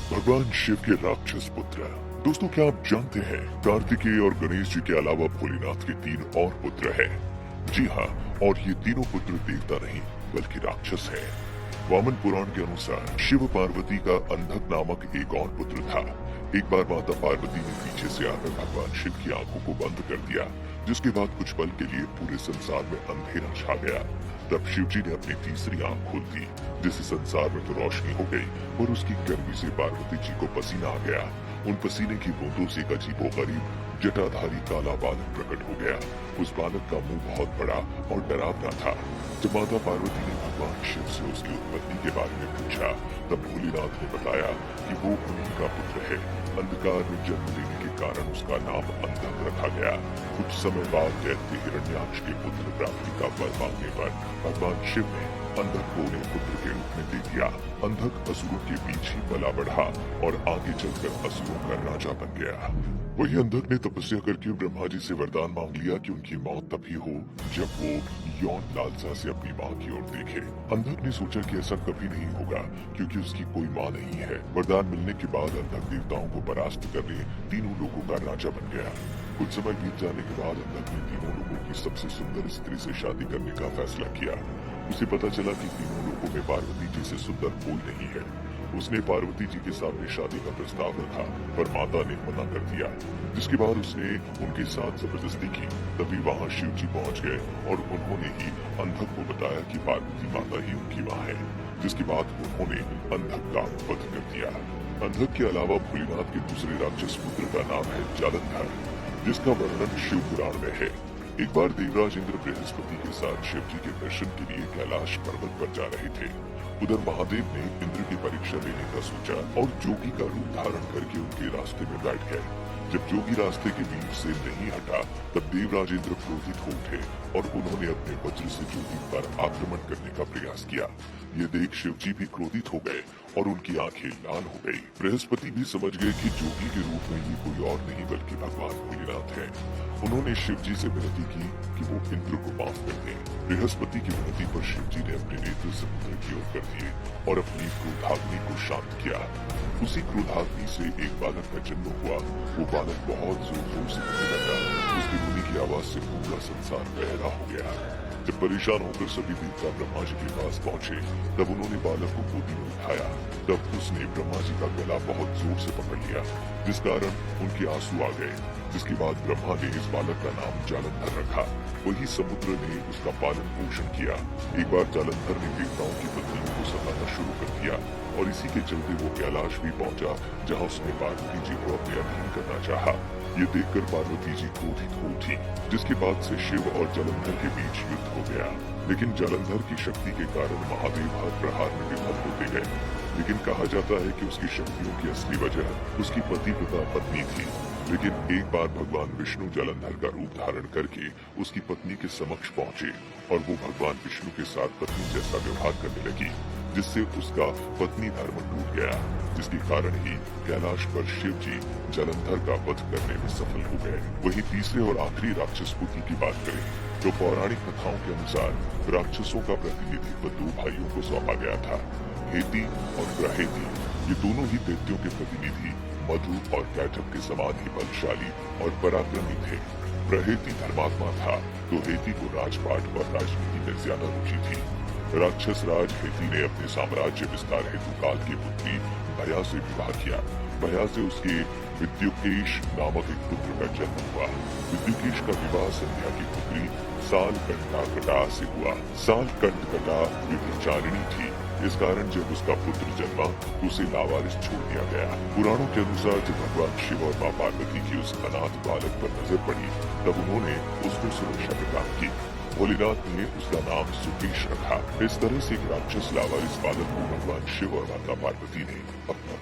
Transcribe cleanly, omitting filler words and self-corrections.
भगवान शिव के राक्षस पुत्र। दोस्तों, क्या आप जानते हैं कार्तिकेय और गणेश जी के अलावा भोलेनाथ के 3 और पुत्र हैं। जी हाँ, और ये तीनों पुत्र देवता नहीं बल्कि राक्षस हैं। वामन पुराण के अनुसार शिव पार्वती का अंधक नामक एक और पुत्र था। एक बार माता पार्वती ने पीछे से आकर भगवान शिव की आंखों को बंद कर दिया, जिसके बाद कुछ पल के लिए पूरे संसार में अंधेरा छा गया। तब शिव जी ने अपनी तीसरी आंख खोल दी, जिससे संसार में तो रोशनी हो गई और उसकी गर्मी से पार्वती जी को पसीना आ गया। उन पसीने की बूंदों से एक अजीबोगरीब जटाधारी काला बालक प्रकट हो गया। उस बालक का मुंह बहुत बड़ा और डरावना था। जब माता पार्वती ने भगवान शिव से उसकी उत्पत्ति के बारे में पूछा, तब भोलेनाथ ने बताया कि वो उन्हीं का पुत्र है। अंधकार में जन्म लेने के कारण उसका नाम अंधक रखा गया। कुछ समय बाद दैत्य हिरण्याक्ष के पुत्र प्राप्ति का वर मांगने पर भगवान शिव ने अंधक को उन्हें पुत्र के रूप में दे दिया। अंधक असुरों के बीच ही पला बढ़ा और आगे चलकर असुरों का राजा बन गया। वही अंधक ने तपस्या करके ब्रह्मा जी से वरदान मांग लिया कि उनकी मौत तभी हो जब वो यौन लालसा से अपनी माँ की ओर देखे। अंधक ने सोचा कि ऐसा कभी नहीं होगा क्योंकि उसकी कोई माँ नहीं है। वरदान मिलने के बाद अंधक देवताओं को परास्त करने तीनों लोगों का राजा बन गया। कुछ समय बीत जाने के बाद अंधक ने तीनों लोगों की सबसे सुंदर स्त्री से शादी करने का फैसला किया। उसे पता चला कि तीनों लोगों में पार्वती जी से सुंदर कोई नहीं है। उसने पार्वती जी के सामने शादी का प्रस्ताव रखा, पर माता ने मना कर दिया। जिसके बाद उसने उनके साथ जबरदस्ती की। तभी वहाँ शिव जी पहुँच गए और उन्होंने ही अंधक को बताया कि पार्वती माता ही उनकी माँ है। जिसके बाद उन्होंने अंधक का वध कर दिया। अंधक के अलावा भोलेनाथ के दूसरे राक्षस पुत्र का नाम है जालंधर, जिसका वर्णन शिव पुराण में है। एक बार देवराज इंद्र बृहस्पति के साथ शिव जी के दर्शन के लिए कैलाश पर्वत पर जा रहे थे। उधर महादेव ने इंद्र की परीक्षा लेने का सोचा और जोगी का रूप धारण करके उनके रास्ते में बैठ गए। जब जोगी रास्ते के बीच से नहीं हटा, तब देवराज इंद्र क्रोधित हो उठे और उन्होंने अपने वज्र से जोगी पर आक्रमण करने का प्रयास किया। ये देख शिव जी भी क्रोधित हो गए और उनकी आंखें लाल हो गई। बृहस्पति भी समझ गए कि जोगी के रूप में ये कोई और नहीं बल्कि भगवान भोलेनाथ है। उन्होंने शिव जी से विनती की कि वो इंद्र को माफ कर दें। बृहस्पति की विनती पर शिव जी ने अपने नेत्र समुद्र की ओर कर दिए और अपनी क्रोधाग्नि को शांत किया। उसी क्रोधाग्नि से एक बालक का जन्म हुआ। वो बालक बहुत जोर जोर से रोने लगा। उसकी रोने की आवाज से पूरा संसार बहरा हो गया। जब परेशान होकर सभी देवता ब्रह्मा जी के पास पहुंचे, तब उन्होंने बालक को गोदी में उठाया। तब उसने ब्रह्मा जी का गला बहुत जोर से पकड़ लिया, जिस कारण उनके आंसू आ गए। जिसके बाद ब्रह्मा ने इस बालक का नाम जालंधर रखा। वही समुद्र ने उसका पालन पोषण किया। एक बार जालंधर ने देवताओं की पत्नियों को सताना शुरू कर दिया और इसी के चलते वो कैलाश भी पहुंचा, जहां उसने पार्वती जी को अपने अधीन करना चाहा। ये देखकर पार्वती जी क्रोधित हो उठी, जिसके बाद से शिव और जालंधर के बीच युद्ध हो गया। लेकिन जालंधर की शक्ति के कारण महादेव हर प्रहार में विफल होते गए। लेकिन कहा जाता है कि उसकी शक्तियों की असली वजह उसकी पतिव्रता पत्नी थी। लेकिन एक बार भगवान विष्णु जालंधर का रूप धारण करके उसकी पत्नी के समक्ष पहुंचे और वो भगवान विष्णु के साथ पत्नी जैसा व्यवहार करने लगी, जिससे उसका पत्नी धर्म टूट गया। जिसके कारण ही कैलाश पर शिव जी जालंधर का वध करने में सफल हो गए। वही तीसरे और आखिरी राक्षस पुत्र की बात करें तो पौराणिक कथाओं के अनुसार राक्षसों का प्रतिनिधित्व 2 भाइयों को सौंपा गया था, हेति और ग्रहेति। ये दोनों ही दैत्यों के प्रतिनिधि मधु और कैटभ के समान ही बलशाली और पराक्रमी थे। ग्रहेति धर्मात्मा था तो हेति को राजपाट और राजनीति में ज्यादा रुचि थी। राक्षस राज हेति ने अपने साम्राज्य विस्तार हेतु काल की पुत्री भया से विवाह किया। भया से उसके विद्युकेश नामक एक पुत्र का जन्म हुआ। विद्युकेश का विवाह संध्या की पुत्री सालकंठा से हुआ। सालकंठा व्यभिचारिणी थी। इस कारण जब उसका पुत्र जन्मा तो उसे लावारिस छोड़ दिया गया। पुराणों के अनुसार जब भगवान शिव और माँ पार्वती की उस अनाथ बालक पर नजर पड़ी, तब उन्होंने उसको सुरक्षा प्रदान की। भोलेनाथ ने उसका नाम सुकेश रखा। इस तरह से एक राक्षस लावारिस बालक को भगवान शिव और माता पार्वती ने अपना